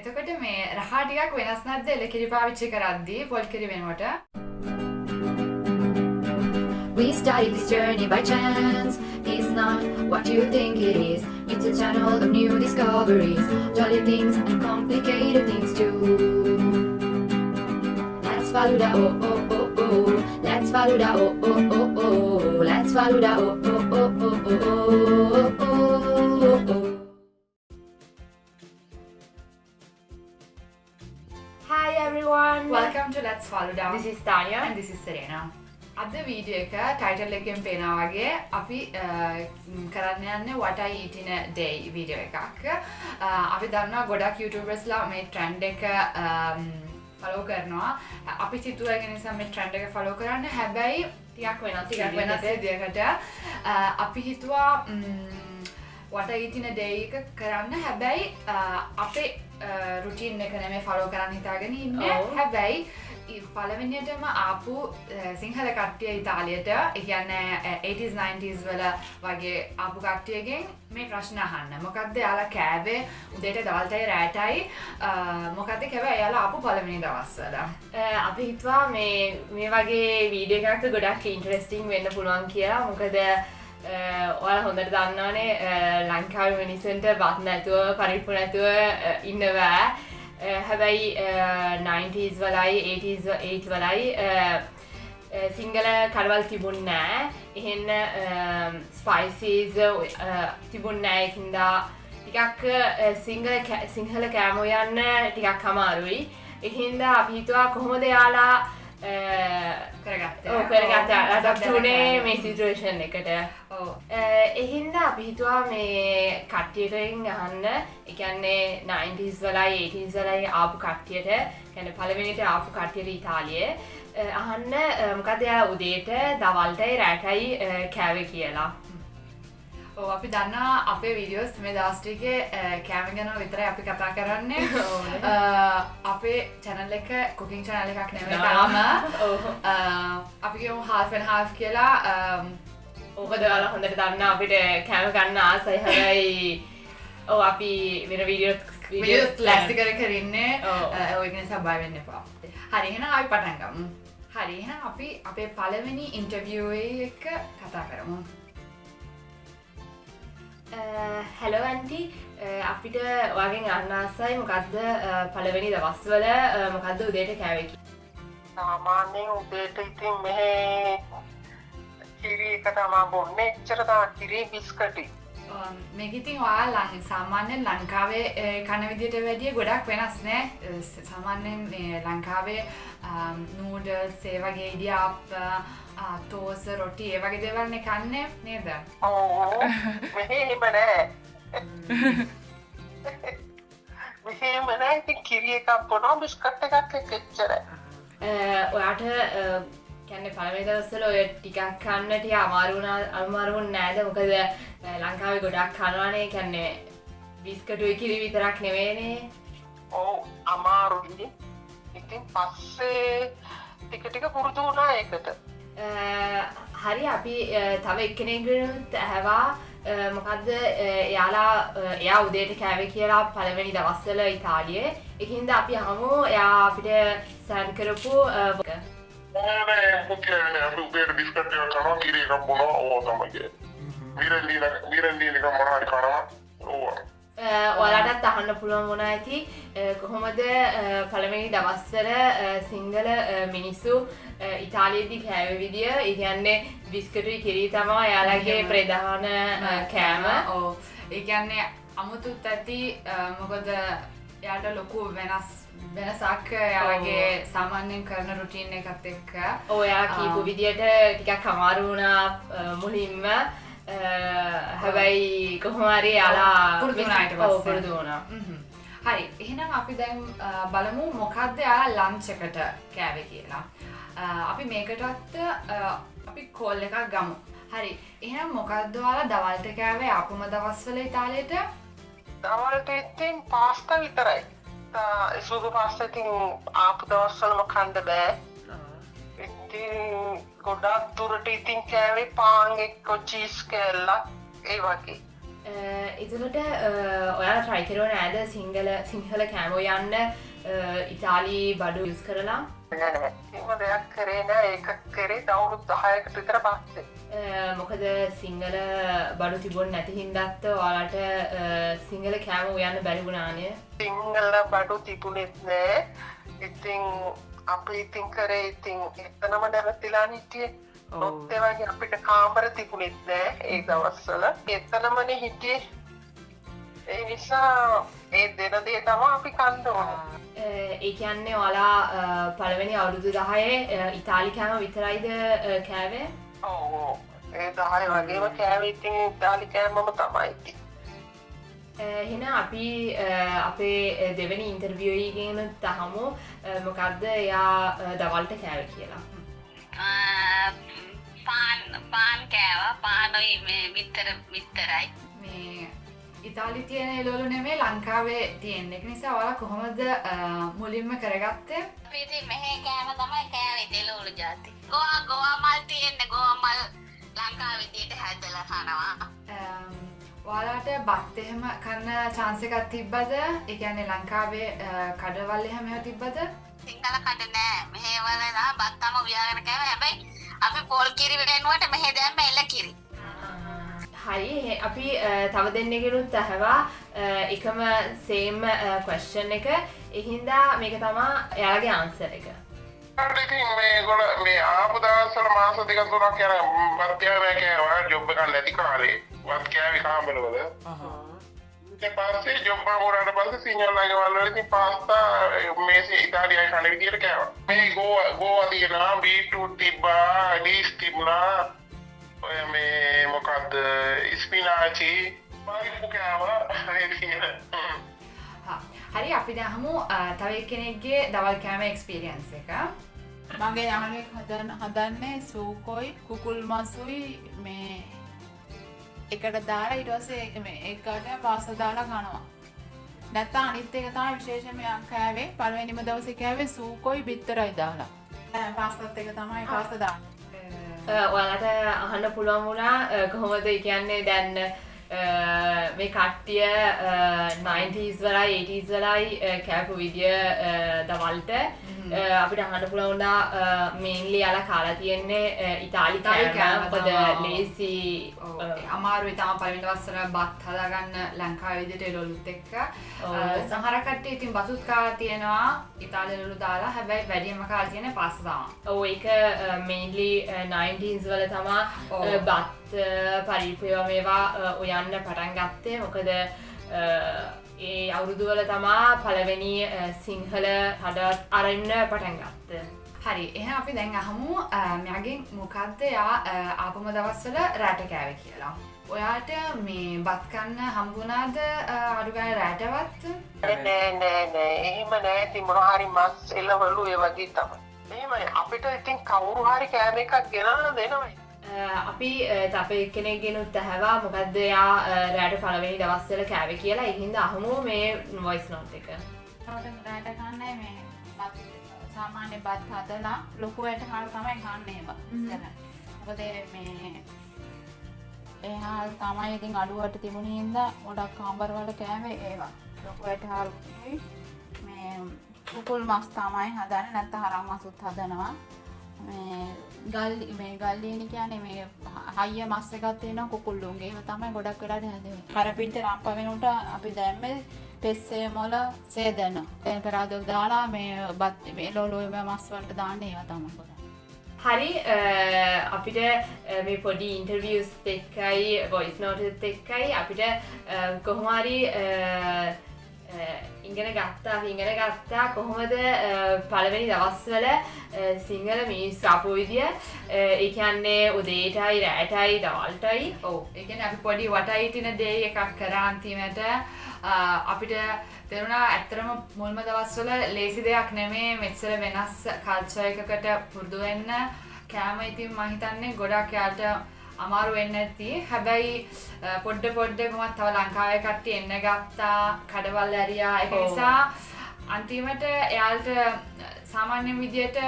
එතකොට මේ රහා ටිකක් වෙනස් නැද්ද එලකිරි පාවිච්චි කරද්දී පොල් කිරි වෙනකොට? We started this journey by chance. It's not what you think it is. It's a channel of new discoveries, jolly things and complicated things too. Let's follow the oh oh oh oh. Let's follow the oh oh oh oh. Let's follow the oh oh oh oh oh oh oh. Hi everyone. Welcome to Let's Follow Down. This is Tanya and this is Serena. අද video එක title එකෙන් පේනවා වගේ අපි කරන්න යන්නේ what I eat in a day video එකක්. අපි දන්නවා ගොඩක් YouTubersලා මේ ට්‍රෙන්ඩ් එක ෆලෝ කරනවා. අපි හිතුවා ඒ නිසා මේ ට්‍රෙන්ඩ් එක ෆලෝ කරන්න. හැබැයි ටිකක් වෙනස් විදියකට අපි හිතුවා what I eat in a day එක කරන්න. හැබැයි අපේ රුටීන් එක නෙමෙයි ෆලෝ කරන්න හිතාගෙන ඉන්නේ. හැබැයි පළවෙනියටම ආපු සිංහල කට්ටිය ඉතාලියට, ඒ කියන්නේ 80s 90s වල වගේ ආපු කට්ටියගෙන් මේ ප්‍රශ්න අහන්න. මොකද්ද එයාලා කෑවේ උදේට දවල්ටයි රැටයි? මොකද්ද කෑවේ එයාලා ආපු පළවෙනි දවස්වල? අපි හිතුවා මේ වගේ වීඩියෝ එකක් ගොඩක් ඉන්ටරෙස්ටිං වෙන්න පුළුවන් කියලා. මොකද ඔයාලා හොඳට දන්නවනේ ලංකාවේ මිනිස්සුන්ට බත් නැතුව පරිප්පු නැතුව ඉන්න බෑ. හැබැයි 90s වලයි 80s වලයි සිංගල කඩවල් තිබුණ නෑ. එහෙන්න ස්පයිසිස් තිබුණ නෑ. ඒකින්දා ටිකක් සිංහල කෑම යන්න ටිකක් අමාරුයි. ඒකින්දා අපි හිතුවා කොහොමද යාලා කරගත්තේ මේ සිටුේෂන් එකට. එහින්දා අපි හිතුවා මේ කට්ටියටෙන් අහන්න. ඒ කියන්නේ 90s වලයි 80s වලයි ආපු කට්ටියට, කියන්නේ පළවෙනිට ආපු කට්ටියට ඉතාලියේ අහන්න මොකද එයාලා උදේට දවල්ටයි රැටයි කෑවේ කියලා. ඔව් අපි දන්නවා අපේ වීඩියෝස් මේ දවස් ටිකේ කෑම ගැන විතරයි අපි කතා කරන්නේ. අපේ channel එක cooking channel එකක් නෙමෙයි තාම. අපි කියමු half and half කියලා. මොකද ඔයාලා හොඳට දන්නා අපිට කෑම ගන්න ආසයි. හැබැයි ඔව් අපි වෙන වීඩියෝස් ක්ලාස් කර ඉන්නේ. ඔය නිසා බය වෙන්න එපා. හරි එහෙනම් අපි පටන් ගමු. හරි එහෙනම් අපි අපේ පළවෙනි ඉන්ටර්වියු එක කතා කරමු. හැලෝ ඇන්ටි, අපිට ඔයාගෙන් අහන්න ආසයි මොකද්ද පළවෙනි දවස්වල මොකද්ද උදේට කෑවේ කියලා? සාමාන්‍යයෙන් උදේට ඉතින් මෙහෙ කිරි එක තමයි බොන්නේ. එච්චර තමයි කිරි බිස්කටි. මේක ඉතින් ඔයා සාමාන්‍යයෙන් ලංකාවේ කන විදියට වැඩිය ගොඩක් වෙනස් නේ. සාමාන්‍යයෙන් මේ ලංකාවේ නූඩල්ස් ඒ වගේ ඉඩියාප් තෝස රොටි ඒ වගේ දේවල් නේ කන්නේ නේද? ඔව්. මෙහෙ එහෙම නෑ. මෙහෙ එහෙම නෑ. ඉතින් කිරි එකක් බොනවා බිස්කට් එකක් එච්චරයි. ඔයාට කියන්නේ පළවෙනි දවස්වල ඔය ටිකක් කන්න ටික අමාරු නෑද? මොකද ලංකාවේ ගොඩක් කනවානේ. කියන්නේ බිස්කටුයි කිරි විතරක් නෙවෙයිනේ. ඔව් අමාරුයි. ඉතින් පස්සේ ටික පුරුදු වුණා ඒකට. හරි, අපි තව එක්කෙනෙකුට ඇහුවා මොකද්ද එයා උදේට කෑවේ කියලා පළවෙනි දවස්වල ඉතාලියේ. ඒකින්ද අපි අහමු එයා අපිට සෑන් කරපු නෑ මුඛ්‍යනේ අපි උදේට බිස්කට් එකක් කනවා, කිරි එකක් බොනවා. ඕවා තමයි කියන්නේ. වීරෙන්ඩි එක මොනවා හරි කනවා. ඕවා. ඔයාලටත් අහන්න පුළුවන් වුණා ඇති කොහොමද පළවෙනි දවස්වල සිංගල මිනිස්සු ඉතාලියේදී කෑවේ විදිය. ඒ කියන්නේ බිස්කටුයි කිරි තමයි එයාලගේ ප්‍රධාන කෑම. ඔව්. ඒ කියන්නේ අමුතුත් ඇති. මොකද එයාට ලොකු වෙනසක් එයාලගේ සාමාන්‍යයෙන් කරන රුටීන් එකත් එක්ක. ඔව්, එයා කීපු විදියට ටිකක් අමාරු වුණා මුලින්ම. හැබැයි කොහොම හරි යාලා පුරුදු වුණා. හරි, එහෙනම් අපි දැන් බලමු මොකක්ද යාලා ලන්ච් එකට කෑවේ කියලා. අපි මේකටත් අපි කෝල් එකක් ගමු. හරි, එහෙනම් මොකක්ද ඔයාලා දවල්ට කෑවේ ආපුම දවස්වල ඉතාලියට? දවල්ට ඉතින් පාස්තා විතරයි. සුදු පාස්තා ඉතින් ආපු දවස්වලම කන්න බෑ. ඉතින් ගොඩක් දුරට ඉතින් කෑවේ පාන් එක්ක චීස් කෑල්ලක් ඒ වගේ. එතුකට ඔයාලා ට්‍රයි කරෝ නෑද සිංහල කෑමෝ යන්න ඉතාලී බඩු යුස් කරලා නෑ එහෙම දෙයක් කරේ නෑ ඒක කරේ අවුරුදු 10කට විතර පස්සේ මොකද සිංහල බඩු තිබුණ නැති හින්දත් ඔයාලට සිංහල කෑම උයන්න බැරි වුණානේ සිංහල බඩු තිබුණෙත් නෑ ඉතින් අපි ඉතින් කරේ ඉතින් එතනම නැවතිලා හිටියේ ඔත් ඒ වගේ අපිට කාමර තිබුණෙත් නෑ ඒ දවස්වල එතනමනේ හිටියේ ඒ නිසා ඒ දෙන දේ තමයි අපි කන්න ඕනේ ඒ කියන්නේ ඔයාලා පළවෙනි අවුරුදු 10 ඉතාලි කෑම විතරයිද කෑවේ ඔව් ඒ 10 වගේම කෑවේ ඉතින් ඉතාලි කෑමම තමයි එහෙනම් අපි අපේ දෙවෙනි ඉන්ටර්වියු එකේන තහමු මොකද්ද එයා දවල්ට කෑවේ කියලා පාන් කෑවා පානොයි මේ විතරයි මේ ඉතාලි තියෙන එළවලු නෙමේ ලංකාවේ තියෙන එක නිසා ඔයාලා කොහොමද මුලින්ම කරගත්තේ? අපි ඉතින් මෙහෙ කෑම තමයි කෑවේ එළවලු ಜಾති. ගෝවා මල් තියෙන්නේ ගෝවා මල් ලංකාවේ විදියට හැදලා කනවා. ඔයාලට බත් එහෙම කන්න chance එකක් තිබ්බද? ඒ කියන්නේ ලංකාවේ කඩවල් එහෙම තිබ්බද? සිංහල කඩ නෑ. මෙහෙ වල නා බත් තම උයාගෙන කෑවා. හැබැයි අපි පොල් කිරි වෙනුවට මෙහෙ දැම්ම එළ කිරි. හරි අපි තව දෙන්නෙකුට ඇහුවා එකම සේම් ක්වෙස්චන් එක. ඒ හින්දා මේක තමයි එයාලගේ ආන්සර් එක. ඉතින් මේගොල්ලෝ මේ ආපු දවස්වල මාස දෙක තුනක් යන වත්යාවේ කෑවා ජොබ් එකක් නැති කාලේ වත් කෑවේ කාමරවල. ඊට පස්සේ ජොබ් එක වුණාට පස්සේ සිංහලගේ වල ඉතින් පාස්තා මේසේ ඉතාලියාවේ කන විදියට කෑවා. මේ ගෝවා තියෙනවා බීට්‍රූට් තිබ්බා ඩීස් තිබුණා මේ මොකක්ද ස්පිනාචි බාරිපු කෑවා හරි අපි දැන් තව එක්කෙනෙක්ගේ දවල් කෑම එක්ස්පීරියන්ස් එක. මගේ යාළුවෙක් හදන්නේ සූකොයි කුකුල් මසුයි මේ එකට දාලා ඊට පස්සේ මේ එකට පාස්තා දාලා කනවා. නැත්නම් අනිත් එක තමයි විශේෂයෙන්ම කෑවේ පළවෙනිම දවසේ කෑවේ සූකොයි බිත්තරයි දාලා. පාස්තාත් එක තමයි පාස්තා දාන්නේ. ඔයාලට අහන්න පුළුවන් වුණා කොහොමද කියන්නේ දැන් මේ කට්ටිය 90s වලයි 80s වලයි කෑපු විදිය දවල්ට අපිට අහන්න පුළුවන් වුණා මේන්ලි යාලා කාලා තියෙන්නේ ඉතාලි කෑම මොකද ලේසි අමාරුයි තමයි පළවෙනි දවස්වල බත් හදාගන්න ලංකාවේ විදිහට එළවලුත් එක්ක සමහර කට්ටිය ඉතින් බතුත් කාලා තියෙනවා ඉතාලි එළවලු දාලා හැබැයි වැඩිම කාලා තියෙන්නේ පාස්තා තමයි. ඔව් ඒක මේන්ලි 90s වල තමයි බත් පරිප්පුව මේවා උයන්න පටන් ගත්තේ මොකද ඒ අවුරුදුවල තමා පළවෙනි සිංහල හදවත් අරන්න පටන් ගත්ත. හරි එහෙනම් අපි දැන් අහමු මෙයාගෙන් මොකද්ද යා ආපම දවස්වල රැට කෑවේ කියලා. ඔයාට මේ බත් කන්න හම්බුණාද අඩු ගානේ රැටවත්? නෑ එහෙම නෑ ඉතින් මොනවා හරි මස් එළවලු ඒ වගේ තමයි. එහෙමයි අපිට ඉතින් කවුරු හරි කෑම එකක් ගෙනල්ලා දෙනවා. අපි තපේ කෙනෙක්ගෙනුත් ඇහුවා මොකද්ද යා රැට පළවෙනි දවස්වල කෑවේ කියලා. ඒ හින්දා අහමු මේ වොයිස් නෝට් එක. රැට කන්නේ මේ බත් සාමාන්‍ය බත් හදලා ලොකු වැට හාල් තමයි කන්නේ ඒවා. මොකද මේ ඒ හාල් තමයි ඉතින් අඩුවට තිබුණ හින්දා ගොඩක් කාමර වල කෑවේ ඒවා. ලොකු වැට හාල් මේ කුකුල් මස් තමයි හදන්නේ නැත්නම් හරක් මසුත් හදනවා. මේ ගල්ලීනි කියන්නේ මේ හයිය මස් එකක් තියෙනවා කුකුල්ලුන්ගේ ඒව තමයි ගොඩක් වෙලාට හැදෙන්නේ. කරපිට රම්ප වෙනුට අපි දැම්මේ පෙස්සේ මොළ සේදන. දැන් පෙරාදල් දාලා මේ බත් මේ ලෝලෝය මස් වලට දාන්නේ ඒවා තමයි ගොඩක්. හරි අපිට මේ පොඩි ඉන්ටර්වියුස් එක්කයි වොයිස් නෝට්ස් එක්කයි අපිට කොහොම හරි ඉගෙන ගත්තා කොහොමද පළවෙනි දවස්වල සිංහල මිනිස්සු ආපු විදිය ඒ කියන්නේ උදේටයි රැටයි දවල්ටයි ඔව් ඒ කියන්නේ අපි පොඩි වටයිටින ඩේ එකක් කරා අන්තිමට අපිට තේරුණා ඇත්තටම මුල්ම දවස්වල ලේසි දෙයක් නෙමේ මෙච්චර වෙනස් කල්චර් එකකට පුරුදු වෙන්න කෑම ඉතින් මම හිතන්නේ ගොඩක් යාට අමාරු වෙන්නේ නැති. හැබැයි පොඩ කොහොමද තව ලංකාවේ කට්ටිය එන්න ගත්තා කඩවල් ඇරියා ඒක නිසා අන්තිමට එයාලට සාමාන්‍ය විදියට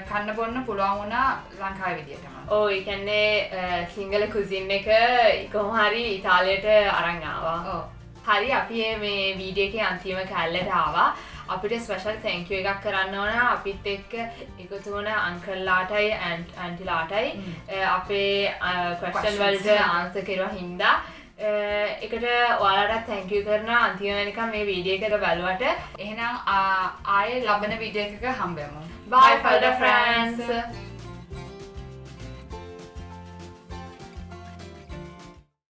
කන්න බොන්න පුළුවන් වුණා ලංකාවේ විදියටම. ඕ ඒ කියන්නේ සිංගල කුසින් එක කොහොම හරි ඉතාලියට අරන් ආවා. ඔව්. හරි අපි මේ වීඩියෝ එකේ අන්තිම කැල්ලට ආවා. අපිට ස්පෙෂල් තැන්ක් යූ එකක් කරන්න ඕන අපිත් එක්ක එකතු වුණ අංකල්ලාටයි ඇන්ටිලාටයි අපේ ක්වෙස්චන් වලට ආන්සර් කරුවා හින්දා එකට ඔයාලට තැන්ක් යූ කරනවා අන්තිම වෙනකම් මේ වීඩියෝ එක බලුවට. එහෙනම් ආයේ ලබන වීඩියෝ එකක හම්බෙමු. Bye for the friends.